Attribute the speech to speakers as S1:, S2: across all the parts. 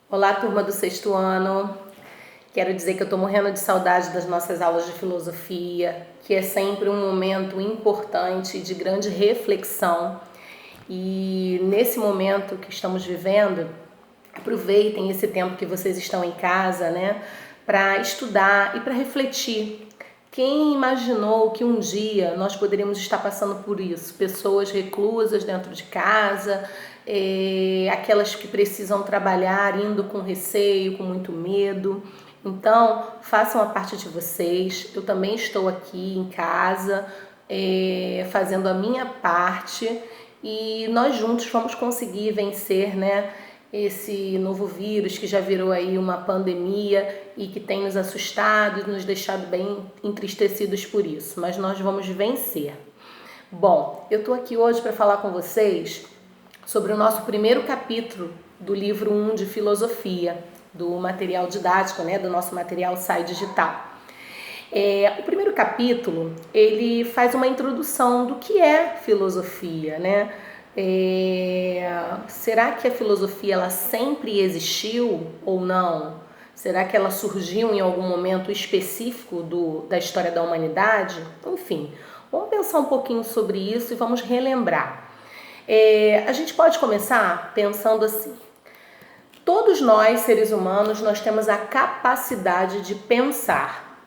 S1: Olá, turma do sexto ano. Quero dizer que eu estou morrendo de saudade das nossas aulas de filosofia, que é sempre um momento importante de grande reflexão. E nesse momento que estamos vivendo, aproveitem esse tempo que vocês estão em casa, né, para estudar e para refletir. Quem imaginou que um dia nós poderíamos estar passando por isso? Pessoas reclusas dentro de casa, aquelas que precisam trabalhar indo com receio, com muito medo. Então, façam a parte de vocês. Eu também estou aqui em casa, fazendo a minha parte e nós juntos vamos conseguir vencer, né, esse novo vírus que já virou aí uma pandemia e que tem nos assustado e nos deixado bem entristecidos por isso, mas nós vamos vencer. Bom, eu tô aqui hoje para falar com vocês sobre o nosso primeiro capítulo do livro 1 de filosofia, do material didático, né, do nosso material SAI Digital. O primeiro capítulo, ele faz uma introdução do que é filosofia, né? Será que a filosofia ela sempre existiu ou não? Será que ela surgiu em algum momento específico da história da humanidade? Enfim, vamos pensar um pouquinho sobre isso e vamos relembrar. A gente pode começar pensando assim: todos nós, seres humanos, nós temos a capacidade de pensar.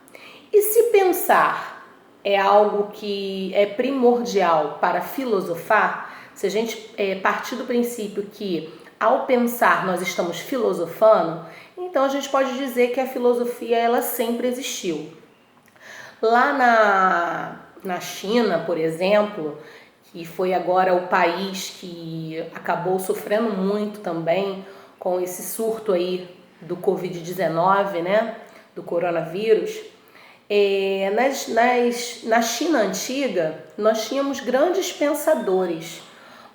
S1: E se pensar é algo que é primordial para filosofar, se a gente partir do princípio que ao pensar nós estamos filosofando, então a gente pode dizer que a filosofia ela sempre existiu. Lá na China, por exemplo, que foi agora o país que acabou sofrendo muito também com esse surto aí do Covid-19, né, do coronavírus, na China antiga nós tínhamos grandes pensadores.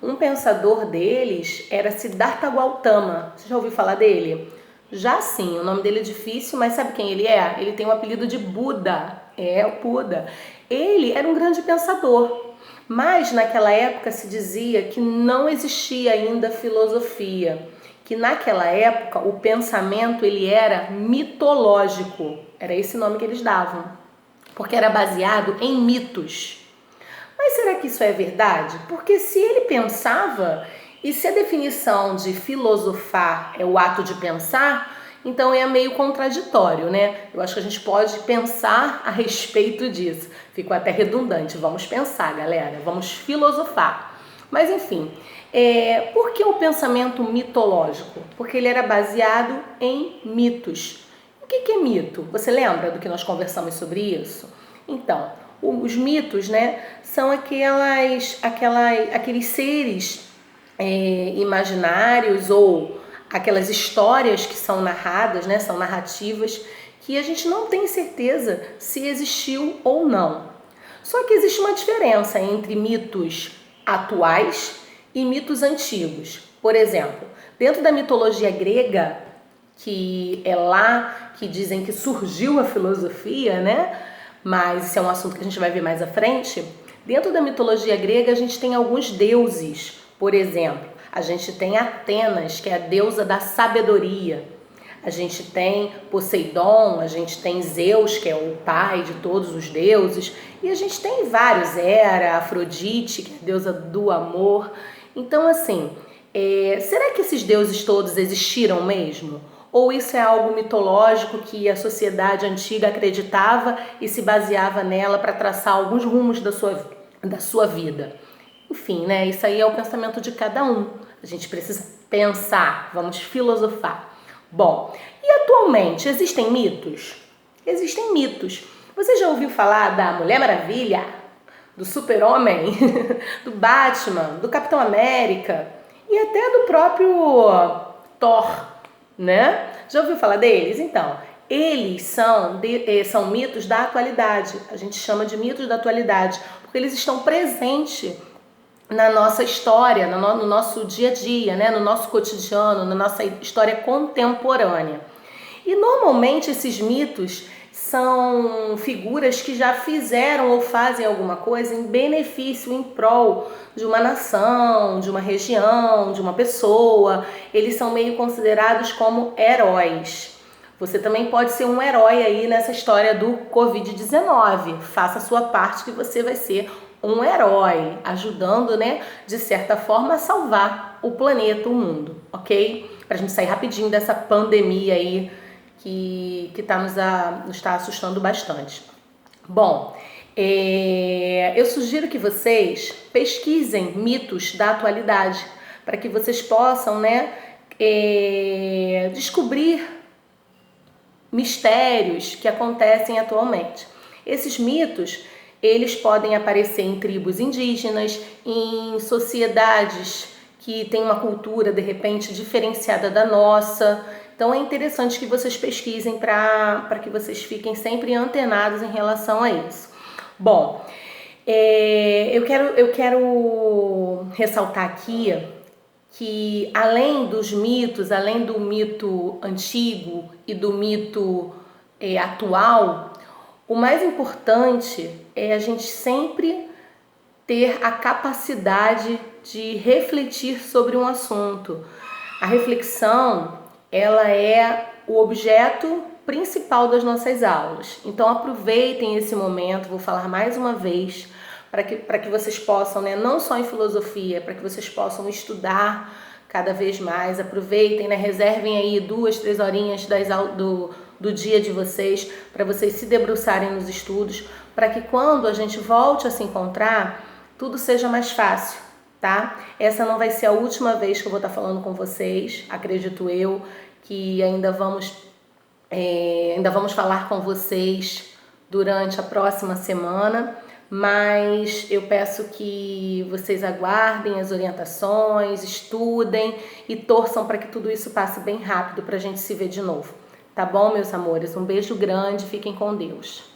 S1: Um pensador deles era Siddhartha Gautama. Você já ouviu falar dele? Já sim, o nome dele é difícil, mas sabe quem ele é? Ele tem o apelido de Buda. O Buda. Ele era um grande pensador, mas naquela época se dizia que não existia ainda filosofia, que naquela época o pensamento ele era mitológico. Era esse nome que eles davam, porque era baseado em mitos. Mas será que isso é verdade? Porque se ele pensava, e se a definição de filosofar é o ato de pensar, então é meio contraditório, né? Eu acho que a gente pode pensar a respeito disso. Ficou até redundante. Vamos pensar, galera. Vamos filosofar. Mas enfim, por que o pensamento mitológico? Porque ele era baseado em mitos. O que é mito? Você lembra do que nós conversamos sobre isso? Então, os mitos, né, são aqueles seres imaginários ou aquelas histórias que são narradas, né, são narrativas que a gente não tem certeza se existiu ou não. Só que existe uma diferença entre mitos atuais e mitos antigos. Por exemplo, dentro da mitologia grega, que é lá que dizem que surgiu a filosofia, né? Mas isso é um assunto que a gente vai ver mais à frente. Dentro da mitologia grega, a gente tem alguns deuses. Por exemplo, a gente tem Atenas, que é a deusa da sabedoria. A gente tem Poseidon, a gente tem Zeus, que é o pai de todos os deuses. E a gente tem vários, Hera, Afrodite, que é a deusa do amor. Então, assim, será que esses deuses todos existiram mesmo? Ou isso é algo mitológico que a sociedade antiga acreditava e se baseava nela para traçar alguns rumos da sua vida? Enfim, né? Isso aí é o pensamento de cada um. A gente precisa pensar, vamos filosofar. Bom, e atualmente existem mitos? Existem mitos. Você já ouviu falar da Mulher Maravilha, do Super-Homem, do Batman, do Capitão América e até do próprio Thor, né? Já ouviu falar deles? Então, eles são mitos da atualidade. A gente chama de mitos da atualidade porque eles estão presentes na nossa história, no nosso dia a dia, né? No nosso cotidiano, na nossa história contemporânea. E normalmente esses mitos são figuras que já fizeram ou fazem alguma coisa em benefício, em prol de uma nação, de uma região, de uma pessoa. Eles são meio considerados como heróis. Você também pode ser um herói aí nessa história do Covid-19. Faça a sua parte que você vai ser um herói, ajudando, né, de certa forma, a salvar o planeta, o mundo, ok? Pra gente sair rapidinho dessa pandemia aí que nos tá assustando bastante. Bom, eu sugiro que vocês pesquisem mitos da atualidade para que vocês possam, né, descobrir mistérios que acontecem atualmente. Esses mitos, eles podem aparecer em tribos indígenas, em sociedades que têm uma cultura, de repente, diferenciada da nossa. Então é interessante que vocês pesquisem para que vocês fiquem sempre antenados em relação a isso. Bom, eu quero ressaltar aqui que além dos mitos, além do mito antigo e do mito atual, o mais importante é a gente sempre ter a capacidade de refletir sobre um assunto. A reflexão, ela é o objeto principal das nossas aulas. Então aproveitem esse momento, vou falar mais uma vez, para que vocês possam, né, não só em filosofia, para que vocês possam estudar cada vez mais. Aproveitem, né, reservem aí 2, 3 horinhas do dia de vocês para vocês se debruçarem nos estudos, para que quando a gente volte a se encontrar, tudo seja mais fácil, tá? Essa não vai ser a última vez que eu vou estar falando com vocês, acredito eu, que ainda vamos falar com vocês durante a próxima semana, mas eu peço que vocês aguardem as orientações, estudem e torçam para que tudo isso passe bem rápido para a gente se ver de novo. Tá bom, meus amores? Um beijo grande, fiquem com Deus.